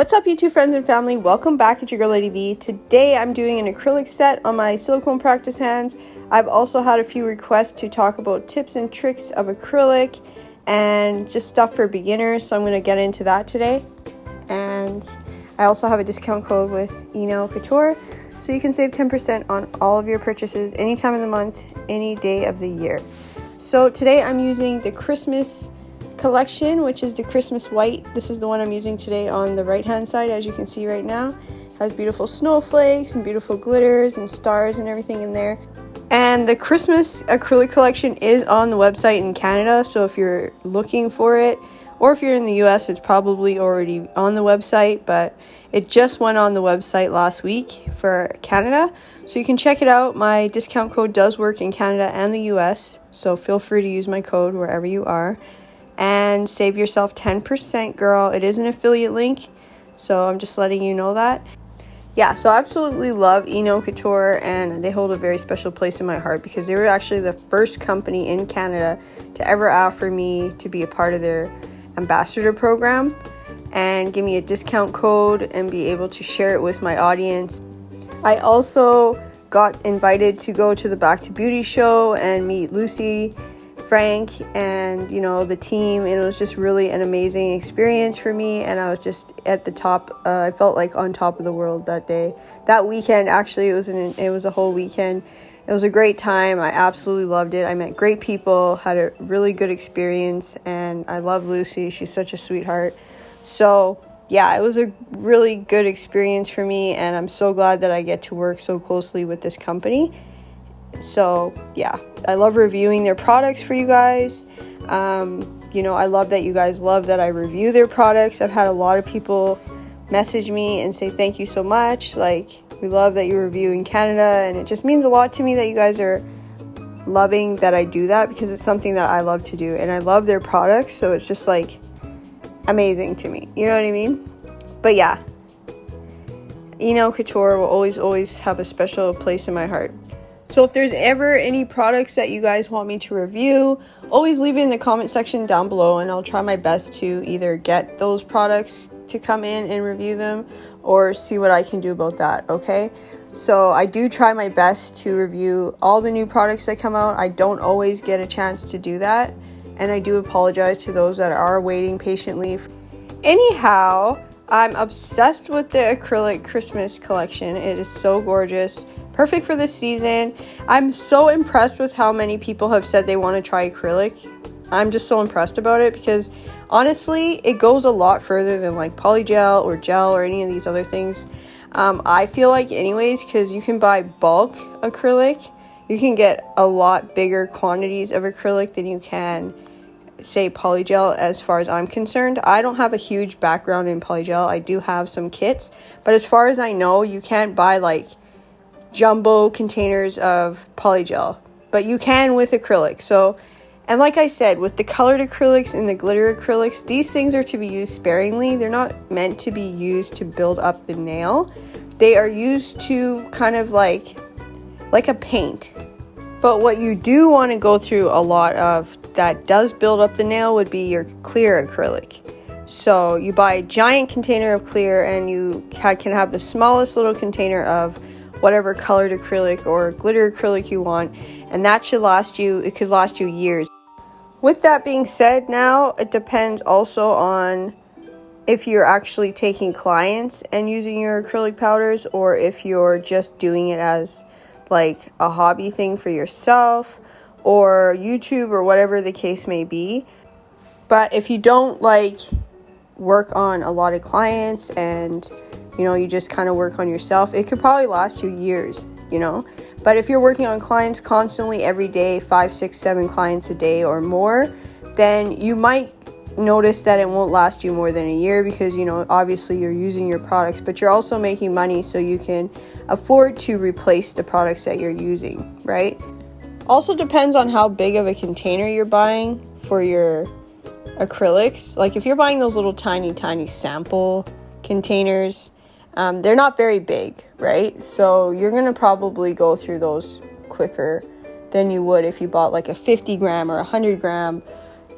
What's up, YouTube friends and family? Welcome back. It's your girl Lady V. Today I'm doing an acrylic set on my silicone practice hands. I've also had a few requests to talk about tips and tricks of acrylic and just stuff for beginners, so I'm going to get into that today. And I also have a discount code with Enailcouture, so you can save 10% on all of your purchases any time of the month, any day of the year. So today I'm using the Christmas collection, which is the Christmas white. This is the one I'm using today on the right hand side, as you can see right now. It has beautiful snowflakes and beautiful glitters and stars and everything in there. And the Christmas acrylic collection is on the website in Canada, so if you're looking for it, or if you're in the US, it's probably already on the website, but it just went on the website last week for Canada, so you can check it out. My discount code does work in Canada and the US, so feel free to use my code wherever you are and save yourself 10%, girl. It is an affiliate link, so I'm just letting you know that. Yeah, so I absolutely love Enailcouture, and they hold a very special place in my heart because they were actually the first company in Canada to ever offer me to be a part of their ambassador program and give me a discount code and be able to share it with my audience. I also got invited to go to the Back to Beauty show and meet Lucy, Frank, and the team, and it was just really an amazing experience for me, and I was just at the top. I felt like on top of the world that day, that weekend. Actually, it was a whole weekend. It was a great time. I absolutely loved it. I met great people, had a really good experience, and I love Lucy. She's such a sweetheart. So yeah, it was a really good experience for me, and I'm so glad that I get to work so closely with this company. So yeah, I love reviewing their products for you guys. I love that you guys love that I review their products. I've had a lot of people message me and say thank you so much. Like, we love that you review in Canada, and it just means a lot to me that you guys are loving that I do that, because it's something that I love to do and I love their products, so it's just like amazing to me. You know what I mean? But yeah, Enailcouture will always have a special place in my heart. So if there's ever any products that you guys want me to review, always leave it in the comment section down below, and I'll try my best to either get those products to come in and review them or see what I can do about that, okay? So I do try my best to review all the new products that come out. I don't always get a chance to do that, and I do apologize to those that are waiting patiently. Anyhow, I'm obsessed with the acrylic Christmas collection. It is so gorgeous. Perfect for this season. I'm so impressed with how many people have said they want to try acrylic. I'm just so impressed about it because honestly, it goes a lot further than like polygel or gel or any of these other things. I feel like anyways, because you can buy bulk acrylic. You can get a lot bigger quantities of acrylic than you can, say, polygel, as far as I'm concerned. I don't have a huge background in polygel. I do have some kits, but as far as I know, you can't buy like jumbo containers of polygel, but you can with acrylic. So, and like I said, with the colored acrylics and the glitter acrylics, these things are to be used sparingly. They're not meant to be used to build up the nail. They are used to kind of like a paint. But what you do want to go through a lot of that does build up the nail would be your clear acrylic. So you buy a giant container of clear, and you can have the smallest little container of whatever colored acrylic or glitter acrylic you want, and that should last you, it could last you years. With that being said, now it depends also on if you're actually taking clients and using your acrylic powders, or if you're just doing it as like a hobby thing for yourself or YouTube or whatever the case may be. But if you don't like work on a lot of clients and you just kind of work on yourself, it could probably last you years, But if you're working on clients constantly every day, 5, 6, 7 clients a day or more, then you might notice that it won't last you more than a year because, obviously you're using your products, but you're also making money so you can afford to replace the products that you're using, right? Also depends on how big of a container you're buying for your acrylics. Like if you're buying those little tiny sample containers, they're not very big, right? So you're gonna probably go through those quicker than you would if you bought like a 50 gram or 100 gram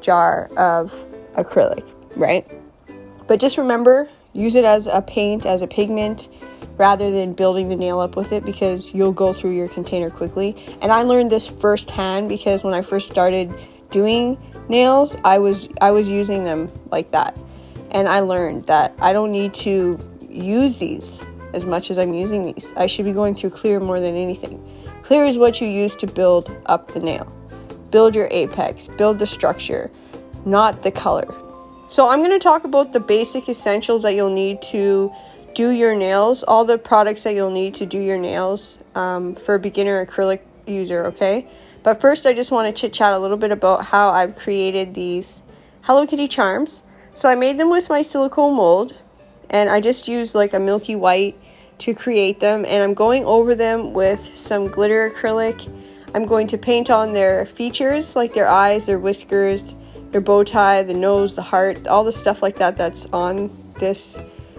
jar of acrylic, right? But just remember, use it as a paint, as a pigment, rather than building the nail up with it, because you'll go through your container quickly. And I learned this firsthand because when I first started doing nails, I was using them like that. And I learned that I don't need to use these as much as I'm using these. I should be going through clear more than anything. Clear is what you use to build up the nail. Build your apex, build the structure, not the color. So I'm going to talk about the basic essentials that you'll need to do your nails, all the products that you'll need to do your nails for a beginner acrylic user, okay? But first I just want to chit chat a little bit about how I've created these Hello Kitty charms. So I made them with my silicone mold, and I just used like a milky white to create them, and I'm going over them with some glitter acrylic. I'm going to paint on their features, like their eyes, their whiskers, their bow tie, the nose, the heart, all the stuff like that that's on this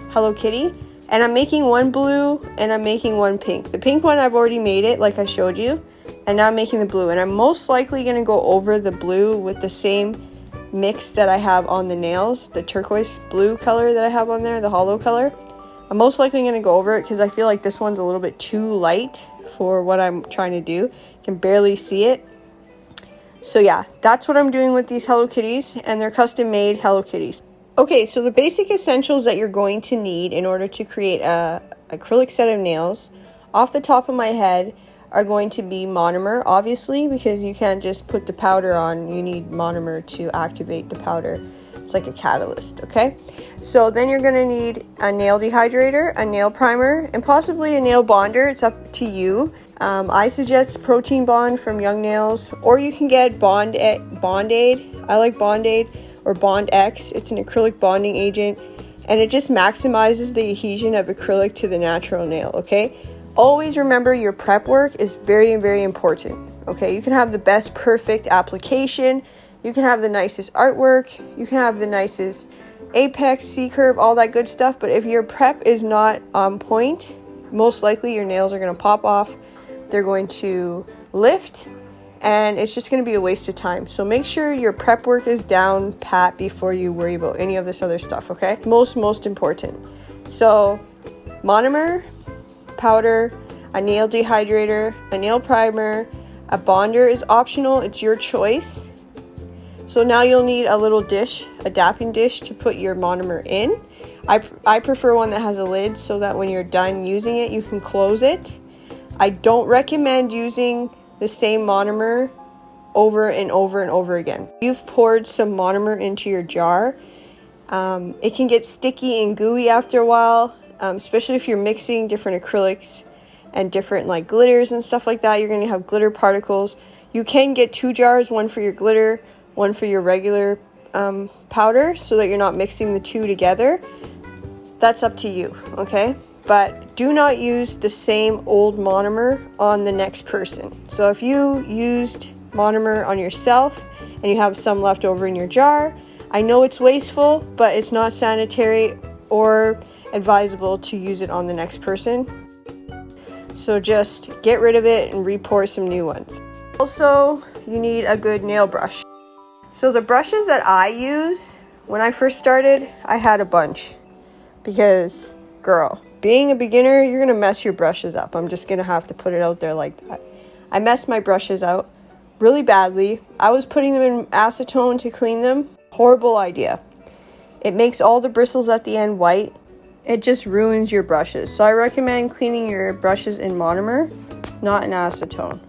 Hello Kitty. And I'm making one blue and I'm making one pink. The pink one I've already made it, like I showed you, and now I'm making the blue. And I'm most likely going to go over the blue with the same mix that I have on the nails, the turquoise blue color that I have on there, the hollow color. I'm most likely going to go over it because I feel like this one's a little bit too light for what I'm trying to do. You can barely see it. So yeah, that's what I'm doing with these Hello Kitties, and they're custom made Hello Kitties. Okay, so the basic essentials that you're going to need in order to create a acrylic set of nails, off the top of my head, are going to be monomer, obviously, because you can't just put the powder on. You need monomer to activate the powder. It's like a catalyst, okay? So then you're going to need a nail dehydrator, a nail primer, and possibly a nail bonder. It's up to you. I suggest Protein Bond from Young Nails, or you can get Bond-Aid. I like Bond-Aid or Bond X. It's an acrylic bonding agent, and it just maximizes the adhesion of acrylic to the natural nail, okay? Always remember your prep work is very, very important, okay? You can have the best perfect application, you can have the nicest artwork, you can have the nicest apex, C-curve, all that good stuff, but if your prep is not on point, most likely your nails are going to pop off, they're going to lift, and it's just going to be a waste of time. So make sure your prep work is down pat before you worry about any of this other stuff, okay? Most important. So monomer, powder, a nail dehydrator, a nail primer, a bonder is optional, it's your choice. So now you'll need a little dish, a dapping dish, to put your monomer in. I prefer one that has a lid so that when you're done using it, you can close it. I don't recommend using the same monomer over and over and over again. You've poured some monomer into your jar. It can get sticky and gooey after a while, especially if you're mixing different acrylics and different like glitters and stuff like that. You're going to have glitter particles. You can get 2 jars, one for your glitter, one for your regular powder, so that you're not mixing the two together. That's up to you, okay? But do not use the same old monomer on the next person. So if you used monomer on yourself and you have some left over in your jar, I know it's wasteful, but it's not sanitary or advisable to use it on the next person. So just get rid of it and re-pour some new ones. Also, you need a good nail brush. So the brushes that I use, when I first started, I had a bunch. Because, girl, being a beginner, you're going to mess your brushes up. I'm just going to have to put it out there like that. I messed my brushes out really badly. I was putting them in acetone to clean them. Horrible idea. It makes all the bristles at the end white. It just ruins your brushes. So I recommend cleaning your brushes in monomer, not in acetone.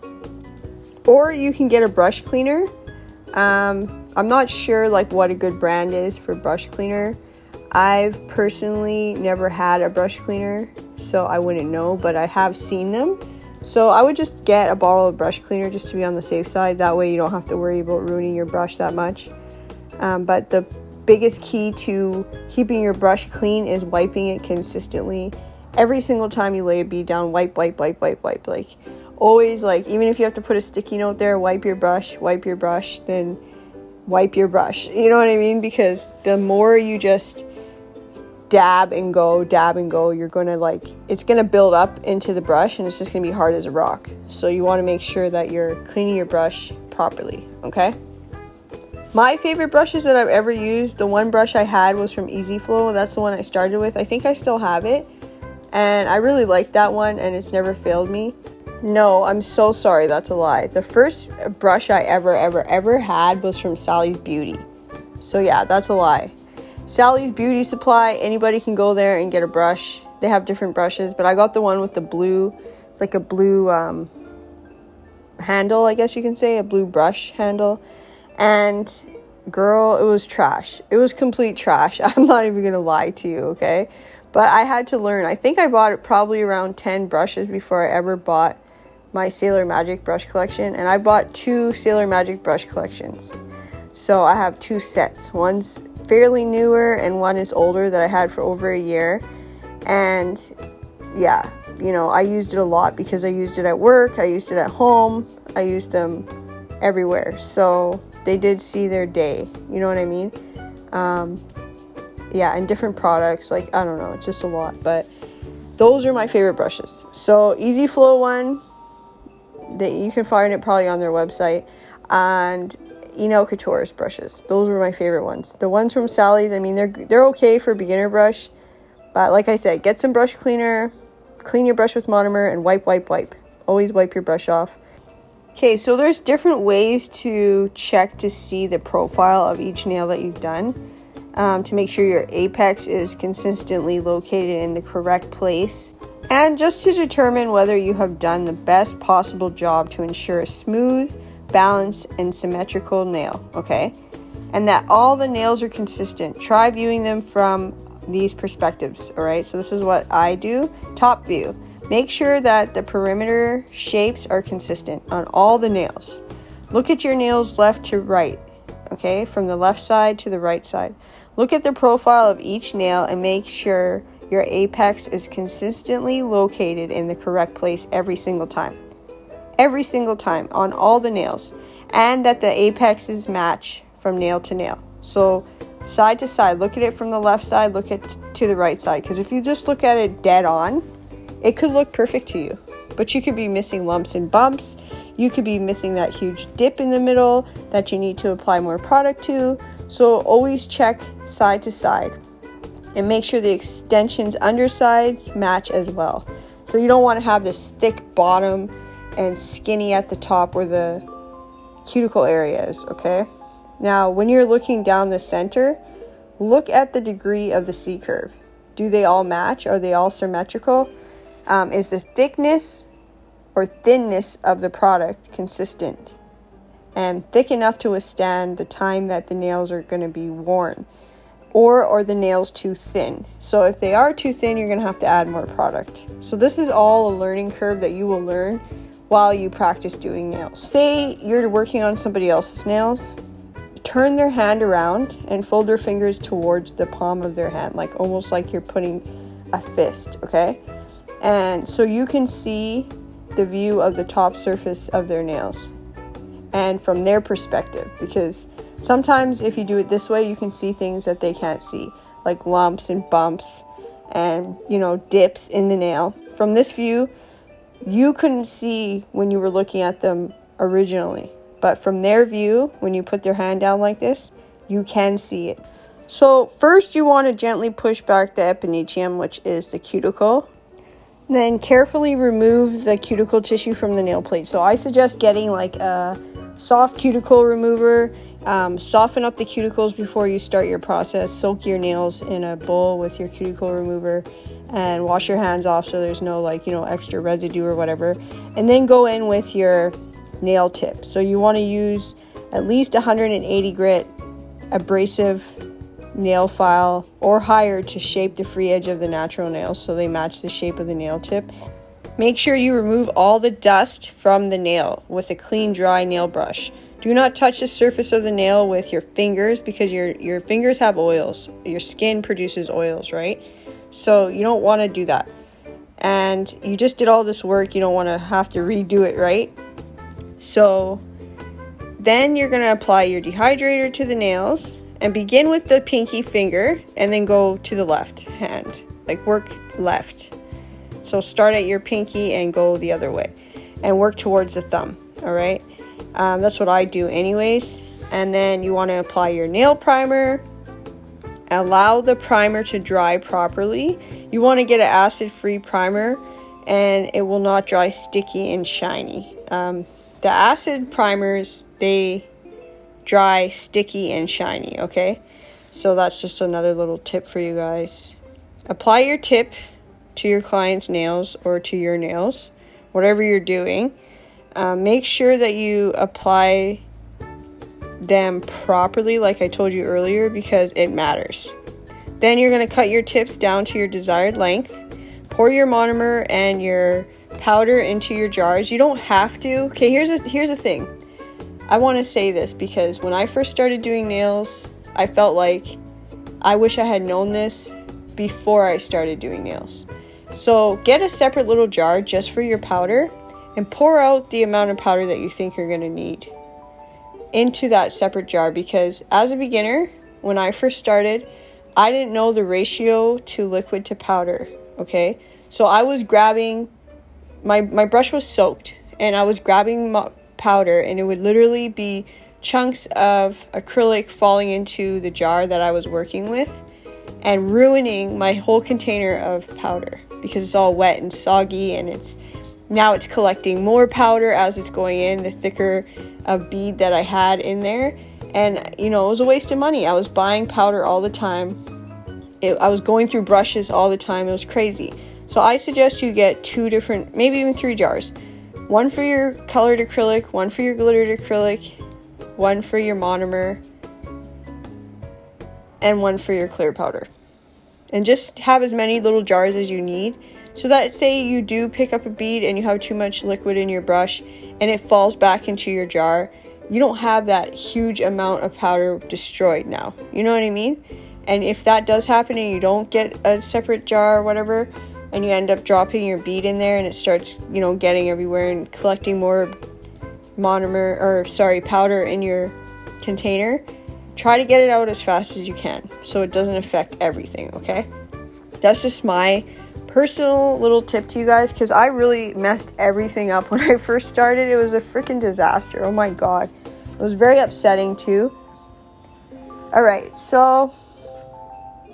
Or you can get a brush cleaner. I'm not sure like what a good brand is for brush cleaner. I've personally never had a brush cleaner, so I wouldn't know, but I have seen them. So I would just get a bottle of brush cleaner just to be on the safe side. That way you don't have to worry about ruining your brush that much. But the biggest key to keeping your brush clean is wiping it consistently. Every single time you lay a bead down, wipe. Like always, like even if you have to put a sticky note there, wipe your brush, then wipe your brush. You know what I mean? Because the more you just dab and go, you're gonna like, it's gonna build up into the brush and it's just gonna be hard as a rock. So you want to make sure that you're cleaning your brush properly, okay? My favorite brushes that I've ever used, the one brush I had was from Easy Flow. That's the one I started with. I think I still have it. And I really like that one, and it's never failed me. No, I'm so sorry, that's a lie. The first brush I ever had was from Sally's Beauty. So yeah, that's a lie. Sally's Beauty Supply, anybody can go there and get a brush. They have different brushes, but I got the one with the blue, it's like a blue handle, I guess you can say, a blue brush handle. And girl, it was trash. It was complete trash. I'm not even gonna lie to you, okay? But I had to learn. I think I bought it probably around 10 brushes before I ever bought my Sailor Magic brush collection. And I bought 2 Sailor Magic brush collections. So I have 2 sets. One's fairly newer and one is older that I had for over a year. And yeah, you know, I used it a lot because I used it at work, I used it at home, I used them everywhere. So they did see their day, you know what I mean? Yeah, and different products, like, I don't know, it's just a lot, but those are my favorite brushes. So Easy Flow one, you can find it probably on their website, and Enailcouture's brushes. Those were my favorite ones. The ones from Sally's, I mean, they're okay for beginner brush, but like I said, get some brush cleaner, clean your brush with monomer, and wipe. Always wipe your brush off. Okay, so there's different ways to check to see the profile of each nail that you've done, to make sure your apex is consistently located in the correct place, and just to determine whether you have done the best possible job to ensure a smooth, balanced, and symmetrical nail, okay? And that all the nails are consistent. Try viewing them from these perspectives, all right? So this is what I do. Top view. Make sure that the perimeter shapes are consistent on all the nails. Look at your nails left to right, okay? From the left side to the right side. Look at the profile of each nail and make sure your apex is consistently located in the correct place every single time. Every single time on all the nails. And that the apexes match from nail to nail. So side to side, look at it from the left side, look at to the right side. Because if you just look at it dead on, it could look perfect to you. But you could be missing lumps and bumps. You could be missing that huge dip in the middle that you need to apply more product to. So always check side to side and make sure the extensions undersides match as well. So you don't want to have this thick bottom and skinny at the top where the cuticle area is, okay? Now, when you're looking down the center, look at the degree of the C curve. Do they all match? Are they all symmetrical? Is the thickness or thinness of the product consistent and thick enough to withstand the time that the nails are going to be worn? Or are the nails too thin? So if they are too thin, you're going to have to add more product. So this is all a learning curve that you will learn while you practice doing nails. Say you're working on somebody else's nails, turn their hand around and fold their fingers towards the palm of their hand, like almost like you're putting a fist, okay? And so you can see the view of the top surface of their nails and from their perspective, because sometimes if you do it this way, you can see things that they can't see, like lumps and bumps and, dips in the nail. From this view, you couldn't see when you were looking at them originally, but from their view, when you put their hand down like this, you can see it. So first you want to gently push back the epinicium, which is the cuticle. Then carefully remove the cuticle tissue from the nail plate. So I suggest getting like a soft cuticle remover. Soften up the cuticles before you start your process. Soak your nails in a bowl with your cuticle remover and wash your hands off so there's no extra residue or whatever. And then go in with your nail tip. So you want to use at least 180 grit abrasive nail file or higher to shape the free edge of the natural nails so they match the shape of the nail tip. Make sure you remove all the dust from the nail with a clean, dry nail brush. Do not touch the surface of the nail with your fingers because your fingers have oils. Your skin produces oils, right? So you don't want to do that. And you just did all this work, you don't want to have to redo it, right? So then you're going to apply your dehydrator to the nails and begin with the pinky finger and then go to the left hand, like work left. So start at your pinky and go the other way and work towards the thumb, all right? That's what I do anyways. And then you want to apply your nail primer. Allow the primer to dry properly. You want to get an acid-free primer, and it will not dry sticky and shiny. The acid primers, they dry sticky and shiny, okay? So that's just another little tip for you guys. Apply your tip to your client's nails or to your nails, whatever you're doing. Make sure that you apply them properly, like I told you earlier, because it matters. Then you're going to cut your tips down to your desired length. Pour your monomer and your powder into your jars. You don't have to. Okay, here's the thing. I want to say this because when I first started doing nails, I felt like I wish I had known this before I started doing nails. So get a separate little jar just for your powder and pour out the amount of powder that you think you're going to need into that separate jar, because as a beginner, when I first started, I didn't know the ratio to liquid to powder, okay? So I was grabbing, my brush was soaked, and I was grabbing powder, and it would literally be chunks of acrylic falling into the jar that I was working with and ruining my whole container of powder because it's all wet and soggy, and now it's collecting more powder as it's going in, the thicker a bead that I had in there. And you know, it was a waste of money. I was buying powder all the time. I was going through brushes all the time. It was crazy. So I suggest you get 2 different, maybe even 3 jars. One for your colored acrylic, one for your glittered acrylic, one for your monomer, and one for your clear powder. And just have as many little jars as you need, so that say you do pick up a bead and you have too much liquid in your brush and it falls back into your jar, you don't have that huge amount of powder destroyed now. You know what I mean? And if that does happen and you don't get a separate jar or whatever, and you end up dropping your bead in there and it starts, you know, getting everywhere and collecting more powder in your container, try to get it out as fast as you can so it doesn't affect everything, okay? That's just my personal little tip to you guys, because I really messed everything up when I first started. It was a freaking disaster. Oh my god. It was very upsetting too. Alright, so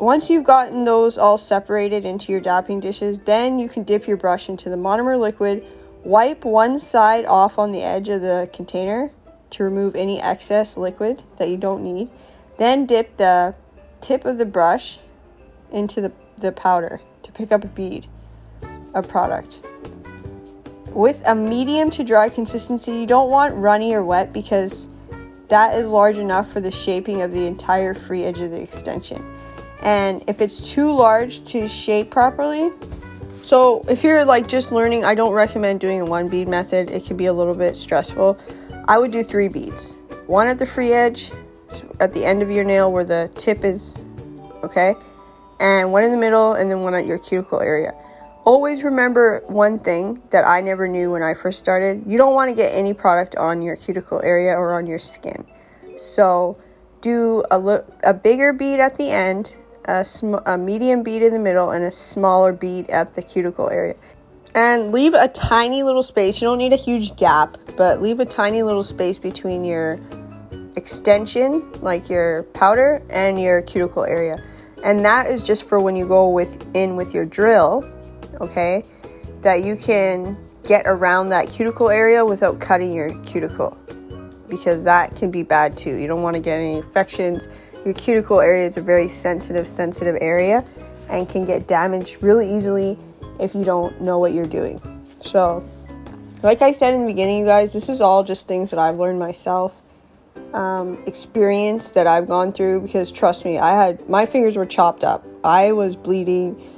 once you've gotten those all separated into your dapping dishes, then you can dip your brush into the monomer liquid, wipe one side off on the edge of the container to remove any excess liquid that you don't need. Then dip the tip of the brush into the powder to pick up a bead of product. With a medium to dry consistency, you don't want runny or wet because that is large enough for the shaping of the entire free edge of the extension. And if it's too large to shape properly, so if you're like just learning, I don't recommend doing a 1 bead method. It can be a little bit stressful. I would do 3 beads. 1 at the free edge, at the end of your nail where the tip is, okay? And 1 in the middle, and then 1 at your cuticle area. Always remember one thing that I never knew when I first started. You don't want to get any product on your cuticle area or on your skin. So do a bigger bead at the end, a medium bead in the middle, and a smaller bead at the cuticle area. And leave a tiny little space. You don't need a huge gap, but leave a tiny little space between your extension, like your powder, and your cuticle area. And that is just for when you go in with your drill, okay, that you can get around that cuticle area without cutting your cuticle, because that can be bad too. You don't want to get any infections. Your cuticle area is a very sensitive area and can get damaged really easily if you don't know what you're doing. So, like I said in the beginning, you guys, this is all just things that I've learned myself. Experience that I've gone through, because trust me, my fingers were chopped up. I was bleeding.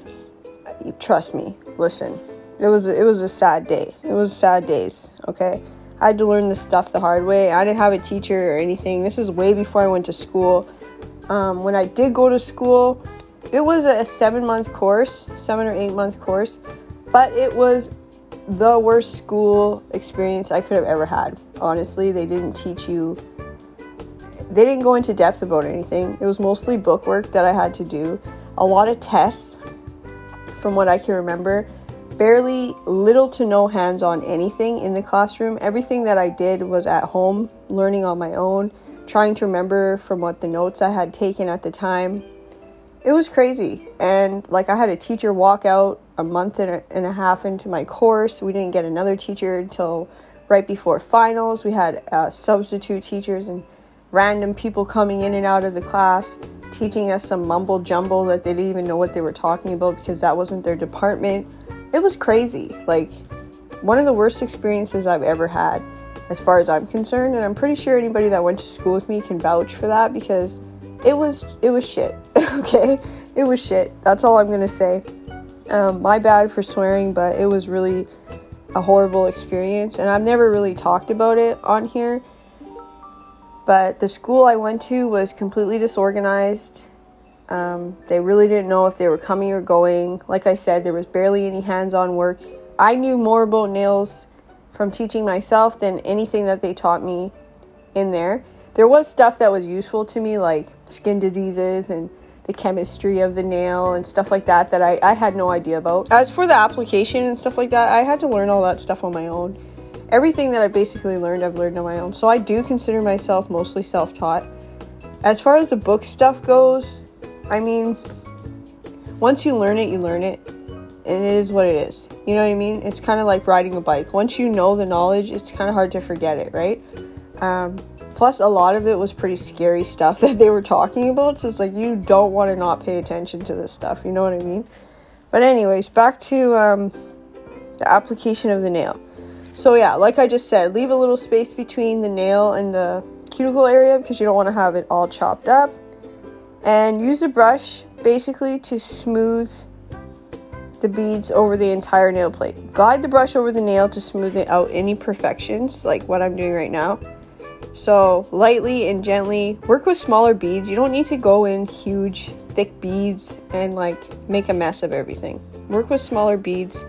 Trust me, listen, it was a sad day. It was sad days, okay? I had to learn this stuff the hard way. I didn't have a teacher or anything. This is way before I went to school. When I did go to school, it was a 7-month course, 7 or 8 month course, but it was the worst school experience I could have ever had. Honestly, they didn't go into depth about anything. It was mostly book work that I had to do. A lot of tests, from what I can remember. Barely, little to no hands-on anything in the classroom. Everything that I did was at home, learning on my own, trying to remember from what the notes I had taken at the time. It was crazy. And like, I had a teacher walk out a month and a half into my course. We didn't get another teacher until right before finals. We had substitute teachers and random people coming in and out of the class, teaching us some mumble jumble that they didn't even know what they were talking about because that wasn't their department. It was crazy. Like, one of the worst experiences I've ever had as far as I'm concerned, and I'm pretty sure anybody that went to school with me can vouch for that, because it was shit. Okay, it was shit. That's all I'm gonna say. My bad for swearing, but it was really a horrible experience, and I've never really talked about it on here. But the school I went to was completely disorganized. They really didn't know if they were coming or going. Like I said, there was barely any hands-on work. I knew more about nails from teaching myself than anything that they taught me in there. There was stuff that was useful to me, like skin diseases and the chemistry of the nail and stuff like that I had no idea about. As for the application and stuff like that, I had to learn all that stuff on my own. Everything that I basically learned, I've learned on my own. So I do consider myself mostly self-taught. As far as the book stuff goes, I mean, once you learn it, you learn it. And it is what it is. You know what I mean? It's kind of like riding a bike. Once you know the knowledge, it's kind of hard to forget it, right? Plus, a lot of it was pretty scary stuff that they were talking about. So it's like, you don't want to not pay attention to this stuff. You know what I mean? But anyways, back to the application of the nail. So yeah, like I just said, leave a little space between the nail and the cuticle area because you don't want to have it all chopped up. And use a brush basically to smooth the beads over the entire nail plate. Glide the brush over the nail to smooth it out any imperfections, like what I'm doing right now. So lightly and gently. Work with smaller beads. You don't need to go in huge, thick beads and like make a mess of everything. Work with smaller beads.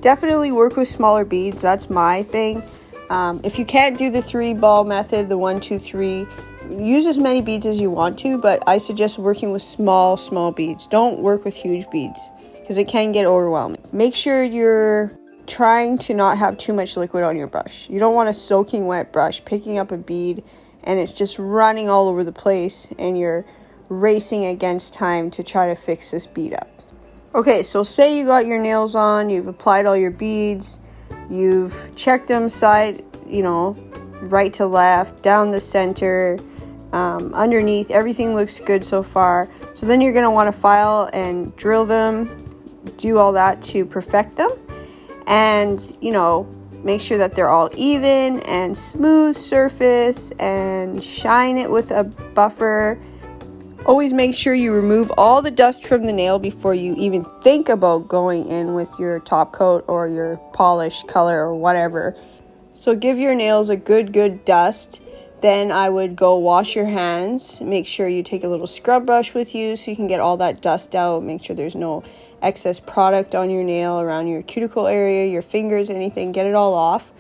Definitely work with smaller beads. That's my thing. If you can't do the 3-ball method, the 1, 2, 3, use as many beads as you want to, but I suggest working with small beads. Don't work with huge beads because it can get overwhelming. Make sure you're trying to not have too much liquid on your brush. You don't want a soaking wet brush picking up a bead and it's just running all over the place and you're racing against time to try to fix this bead up. Okay, so say you got your nails on, you've applied all your beads, you've checked them side, right to left, down the center, underneath, everything looks good so far. So then you're going to want to file and drill them, do all that to perfect them, and, make sure that they're all even and smooth surface, and shine it with a buffer. Always make sure you remove all the dust from the nail before you even think about going in with your top coat or your polish color or whatever. So give your nails a good dust. Then I would go wash your hands. Make sure you take a little scrub brush with you so you can get all that dust out. Make sure there's no excess product on your nail, around your cuticle area, your fingers, anything. Get it all off.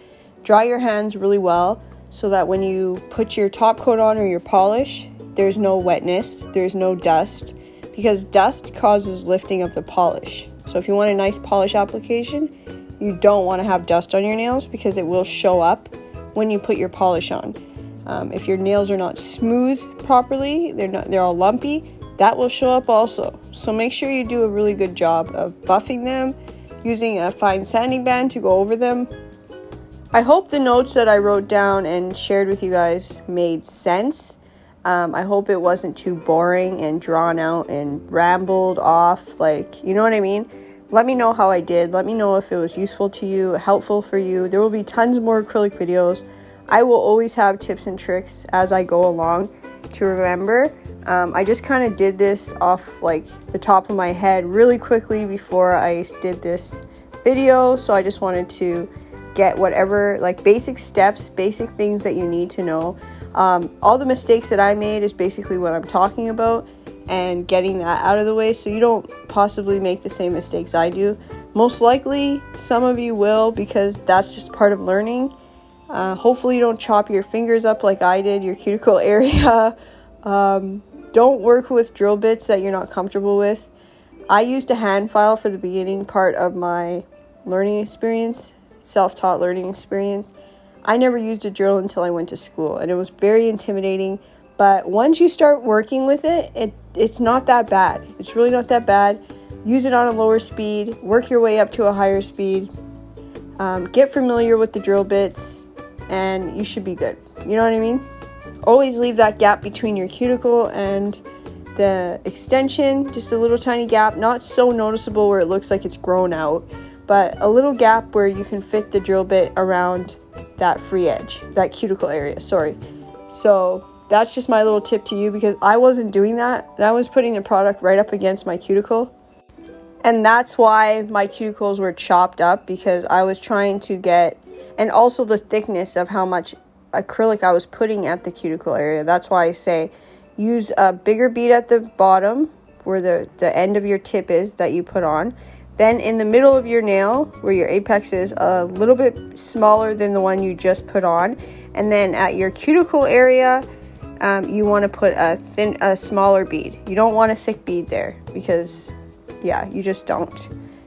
Dry your hands really well so that when you put your top coat on or your polish, there's no wetness, there's no dust, because dust causes lifting of the polish. So if you want a nice polish application, you don't want to have dust on your nails because it will show up when you put your polish on. If your nails are not smooth properly, they're all lumpy, that will show up also. So make sure you do a really good job of buffing them, using a fine sanding band to go over them. I hope the notes that I wrote down and shared with you guys made sense. I hope it wasn't too boring and drawn out and rambled off, you know what I mean? Let me know how I did. Let me know if it was useful to you, helpful for you. There will be tons more acrylic videos. I will always have tips and tricks as I go along to remember. I just kind of did this off the top of my head really quickly before I did this video. So I just wanted to get whatever basic steps, basic things that you need to know. All the mistakes that I made is basically what I'm talking about, and getting that out of the way so you don't possibly make the same mistakes I do. Most likely some of you will, because that's just part of learning. Hopefully you don't chop your fingers up like I did, your cuticle area. Don't work with drill bits that you're not comfortable with. I used a hand file for the beginning part of my learning experience, self-taught learning experience. I never used a drill until I went to school, and it was very intimidating. But once you start working with it, it's not that bad. It's really not that bad. Use it on a lower speed, work your way up to a higher speed, get familiar with the drill bits, and you should be good. You know what I mean? Always leave that gap between your cuticle and the extension, just a little tiny gap, not so noticeable where it looks like it's grown out, but a little gap where you can fit the drill bit around that free edge, that cuticle area, sorry. So that's just my little tip to you, because I wasn't doing that, and I was putting the product right up against my cuticle. And that's why my cuticles were chopped up, because I was trying to get, and also the thickness of how much acrylic I was putting at the cuticle area. That's why I say use a bigger bead at the bottom where the end of your tip is that you put on. Then in the middle of your nail where your apex is, a little bit smaller than the one you just put on. And then at your cuticle area, you want to put a smaller bead. You don't want a thick bead there, because yeah, you just don't.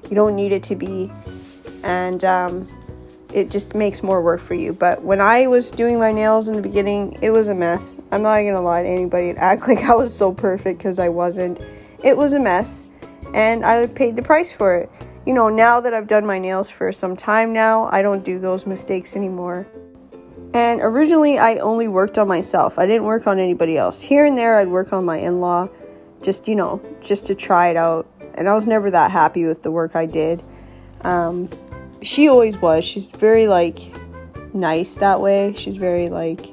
You don't need it to be, and it just makes more work for you. But when I was doing my nails in the beginning, it was a mess. I'm not gonna lie to anybody and act like I was so perfect, because I wasn't. It was a mess, and I paid the price for it. You know, now that I've done my nails for some time now, I don't do those mistakes anymore. And originally, I only worked on myself. I didn't work on anybody else. Here and there, I'd work on my in-law, just, you know, just to try it out. And I was never that happy with the work I did. She always was. She's very, like, nice that way. She's very, like,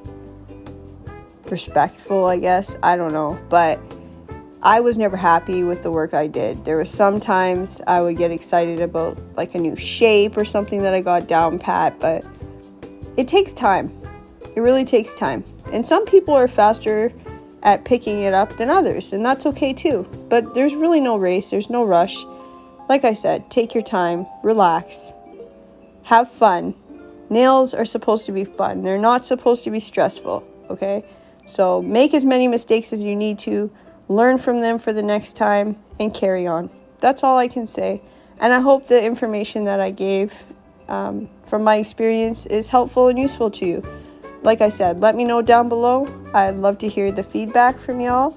respectful, I guess. I don't know. But I was never happy with the work I did. There was sometimes I would get excited about, like, a new shape or something that I got down pat, but it takes time. It really takes time. And some people are faster at picking it up than others, and that's okay too. But there's really no race. There's no rush. Like I said, take your time, relax, have fun. Nails are supposed to be fun. They're not supposed to be stressful, okay? So make as many mistakes as you need to, learn from them for the next time, and carry on. That's all I can say. And I hope the information that I gave from my experience is helpful and useful to you. Like I said, let me know down below. I'd love to hear the feedback from y'all.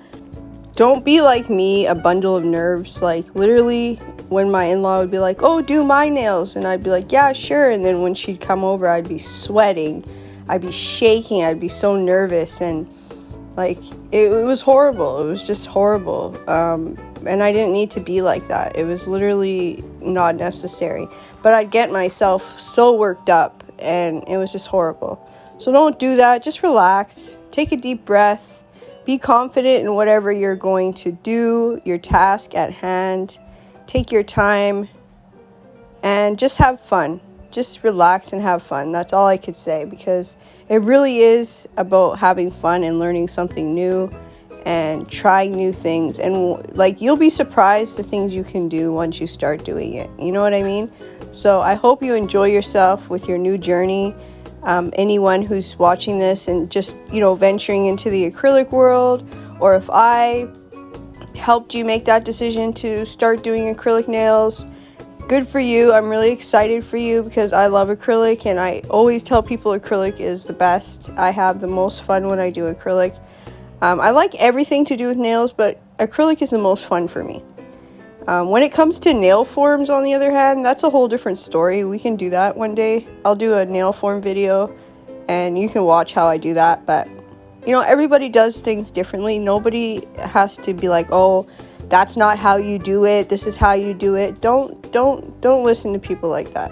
Don't be like me, a bundle of nerves. Like, literally, when my in-law would be like, oh, do my nails. And I'd be like, yeah, sure. And then when she'd come over, I'd be sweating. I'd be shaking. I'd be so nervous. And, like, it was horrible. It was just horrible. And I didn't need to be like that. It was literally not necessary. But I'd get myself so worked up, and it was just horrible. So don't do that. Just relax. Take a deep breath. Be confident in whatever you're going to do, your task at hand. Take your time and just have fun. Just relax and have fun. That's all I could say, because it really is about having fun and learning something new and trying new things. And, like, you'll be surprised the things you can do once you start doing it. You know what I mean? So I hope you enjoy yourself with your new journey. Anyone who's watching this and just, you know, venturing into the acrylic world, or if I helped you make that decision to start doing acrylic nails, good for you. I'm really excited for you, because I love acrylic, and I always tell people acrylic is the best. I have the most fun when I do acrylic. I like everything to do with nails, but acrylic is the most fun for me. When it comes to nail forms, on the other hand, that's a whole different story. We can do that one day. I'll do a nail form video, and you can watch how I do that. But, you know, everybody does things differently. Nobody has to be like, oh, that's not how you do it. This is how you do it. Don't listen to people like that.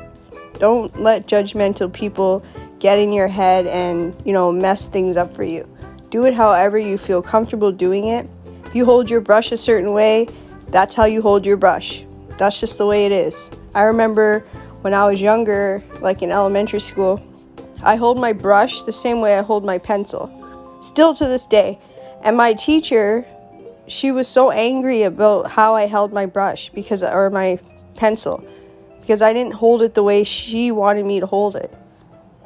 Don't let judgmental people get in your head and, you know, mess things up for you. Do it however you feel comfortable doing it. If you hold your brush a certain way, that's how you hold your brush. That's just the way it is. I remember when I was younger, like in elementary school, I hold my brush the same way I hold my pencil. Still to this day. And my teacher, she was so angry about how I held my brush, or my pencil, because I didn't hold it the way she wanted me to hold it.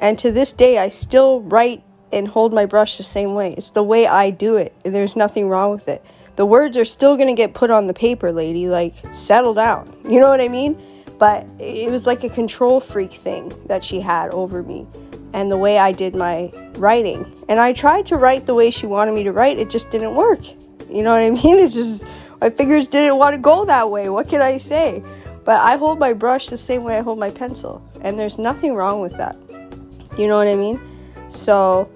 And to this day, I still write and hold my brush the same way. It's the way I do it, and there's nothing wrong with it. The words are still going to get put on the paper, lady. Like, settle down. You know what I mean? But it was like a control freak thing that she had over me. and the way I did my writing. And I tried to write the way she wanted me to write. It just didn't work. You know what I mean? It's just, my fingers didn't want to go that way. What can I say? But I hold my brush the same way I hold my pencil. And there's nothing wrong with that. You know what I mean? So,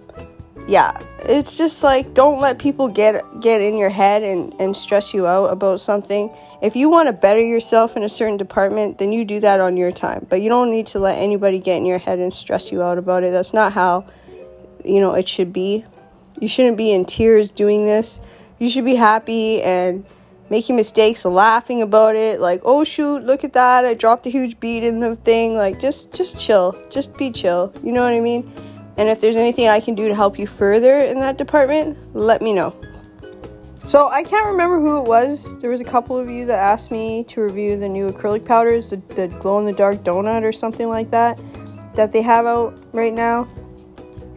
yeah. It's just like, don't let people get in your head and stress you out about something. If you want to better yourself in a certain department, then you do that on your time. But you don't need to let anybody get in your head and stress you out about it. That's not how, it should be. You shouldn't be in tears doing this. You should be happy and making mistakes, laughing about it. Like, oh shoot, look at that. I dropped a huge bead in the thing. Like, just chill. Just be chill. You know what I mean? And if there's anything I can do to help you further in that department, let me know. So I can't remember who it was. There was a couple of you that asked me to review the new acrylic powders, the glow-in-the-dark donut or something like that they have out right now.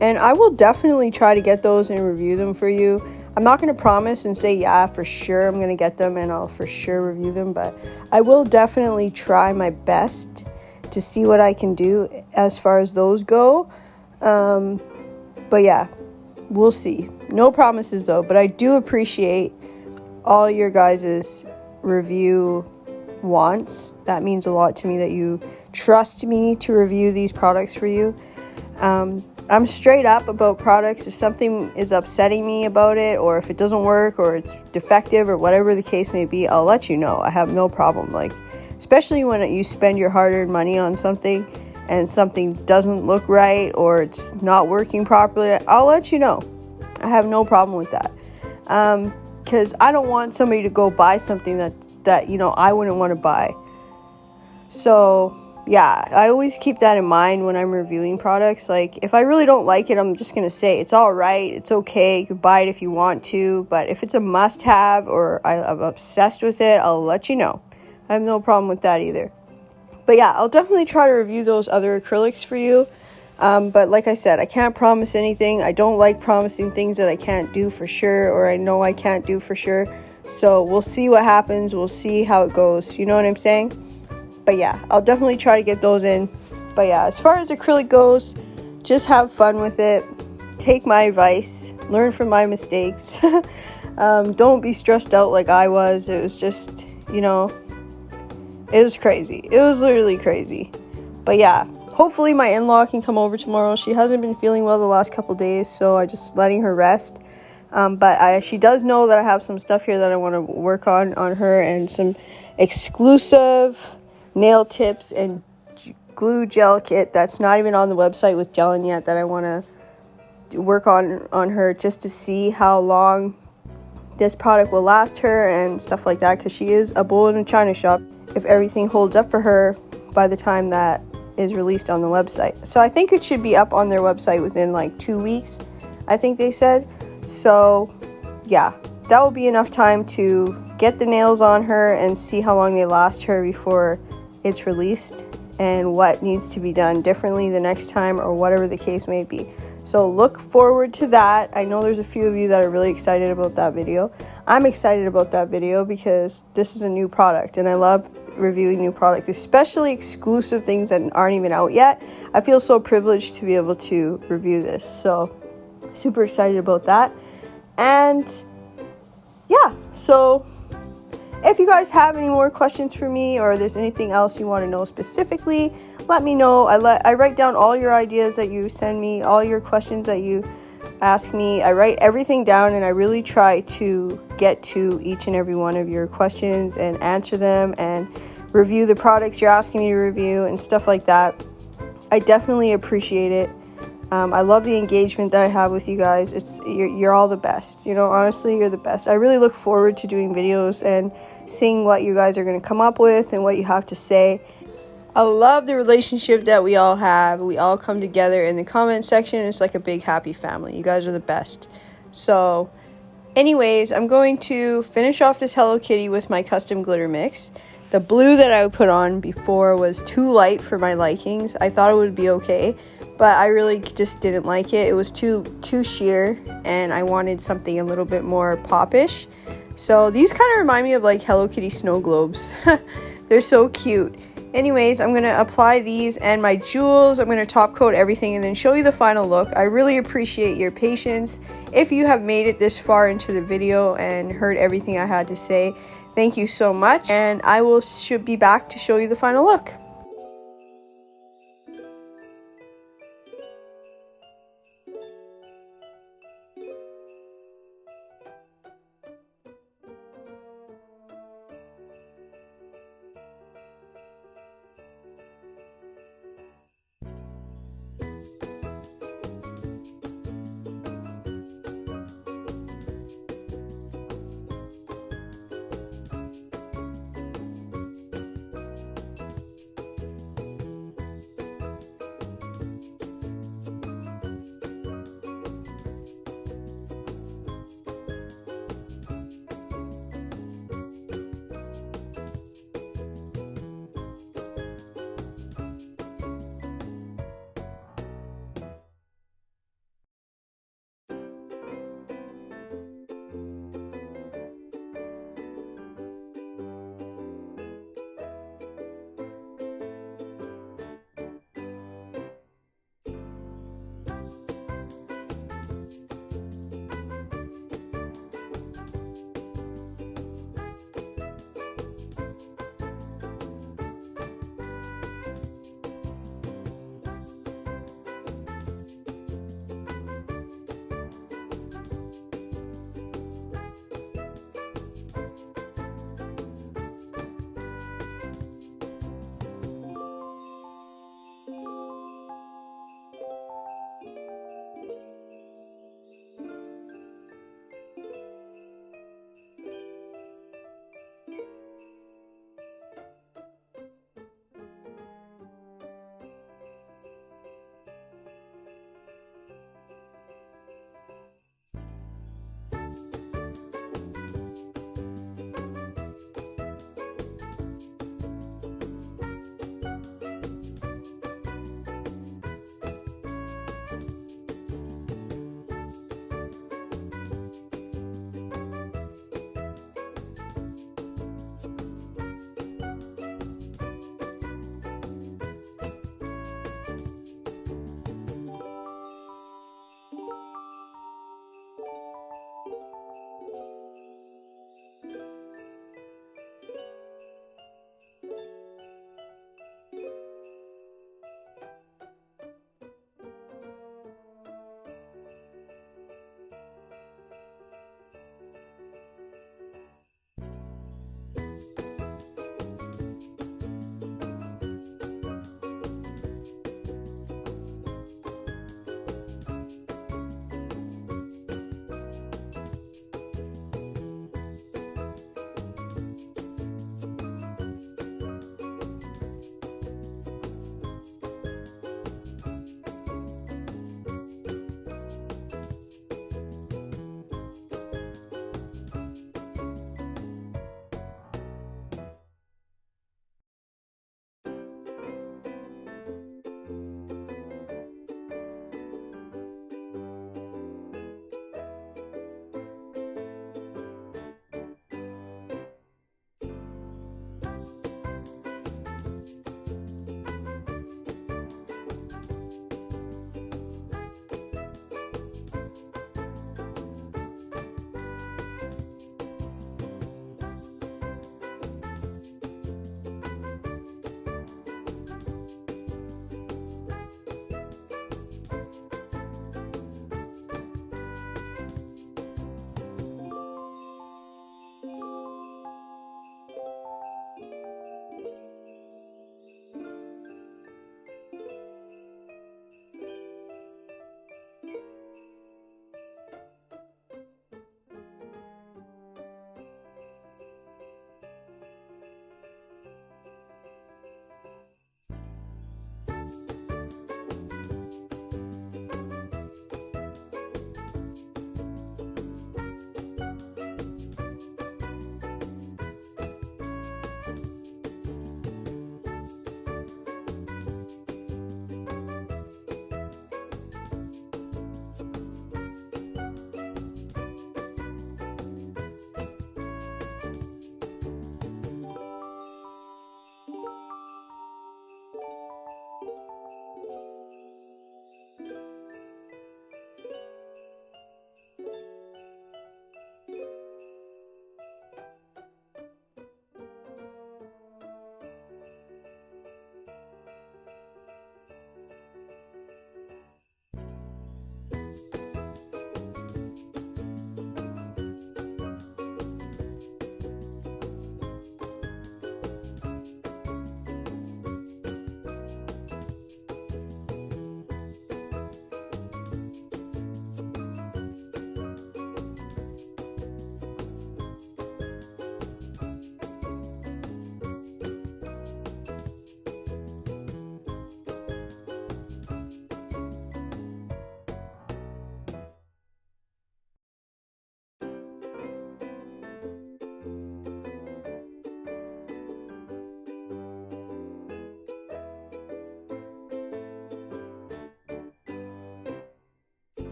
And I will definitely try to get those and review them for you. I'm not going to promise and say, yeah, for sure I'm going to get them and I'll for sure review them. But I will definitely try my best to see what I can do as far as those go. But yeah, we'll see. No promises though, but I do appreciate all your guys' review wants. That means a lot to me that you trust me to review these products for you. I'm straight up about products. If something is upsetting me about it, or if it doesn't work, or it's defective, or whatever the case may be, I'll let you know. I have no problem. Like, especially when you spend your hard-earned money on something and something doesn't look right or it's not working properly, I'll let you know. I have no problem with that. Because I don't want somebody to go buy something that I wouldn't want to buy. So yeah, I always keep that in mind when I'm reviewing products. Like, if I really don't like it, I'm just going to say, it's all right, it's okay, you can buy it if you want to. But if it's a must-have or I'm obsessed with it, I'll let you know. I have no problem with that either. But yeah, I'll definitely try to review those other acrylics for you. But like I said, I can't promise anything. I don't like promising things that I can't do for sure, or I know I can't do for sure. So we'll see what happens. We'll see how it goes. You know what I'm saying? But yeah, I'll definitely try to get those in. But yeah, as far as acrylic goes, just have fun with it. Take my advice. Learn from my mistakes. Don't be stressed out like I was. It was just, it was crazy. It was literally crazy. But yeah, hopefully my in-law can come over tomorrow. She hasn't been feeling well the last couple days, so I'm just letting her rest. But she does know that I have some stuff here that I want to work on her, and some exclusive nail tips and glue gel kit that's not even on the website with Gellen yet, that I want to work on her, just to see how long this product will last her and stuff like that, because she is a bull in a china shop if everything holds up for her by the time that is released on the website. So I think it should be up on their website within like 2 weeks, I think they said. So yeah, that will be enough time to get the nails on her and see how long they last her before it's released, and what needs to be done differently the next time, or whatever the case may be. So look forward to that. I know there's a few of you that are really excited about that video. I'm excited about that video because this is a new product, and I love reviewing new products, especially exclusive things that aren't even out yet. I feel so privileged to be able to review this. So super excited about that. And yeah, so if you guys have any more questions for me, or there's anything else you want to know specifically, let me know. I write down all your ideas that you send me, all your questions that you ask me. I write everything down, and I really try to get to each and every one of your questions and answer them and review the products you're asking me to review and stuff like that. I definitely appreciate it. I love the engagement that I have with you guys. You're all the best. Honestly, you're the best. I really look forward to doing videos and seeing what you guys are going to come up with and what you have to say. I love the relationship that we all have. We all come together in the comment section. It's like a big happy family. You guys are the best. So anyways, I'm going to finish off this Hello Kitty with my custom glitter mix. The blue that I put on before was too light for my likings. I thought it would be okay, but I really just didn't like it. It was too sheer, and I wanted something a little bit more popish. So these kind of remind me of like Hello Kitty snow globes. They're so cute. Anyways, I'm going to apply these and my jewels. I'm going to top coat everything and then show you the final look. I really appreciate your patience. If you have made it this far into the video and heard everything I had to say, thank you so much. And I should be back to show you the final look.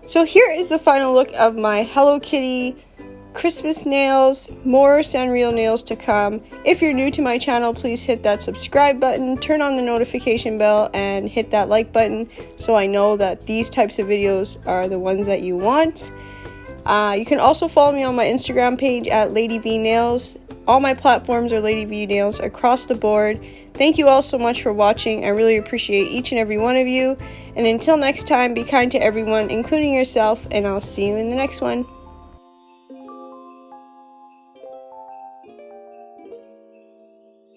So here is the final look of my Hello Kitty Christmas nails. More Sanrio nails to come. If you're new to my channel, please hit that subscribe button, turn on the notification bell, and hit that like button so I know that these types of videos are the ones that you want. You can also follow me on my Instagram page at Lady V Nails. All my platforms are Lady V Nails across the board. Thank you all so much for watching. I really appreciate each and every one of you. And until next time, be kind to everyone, including yourself, and I'll see you in the next one.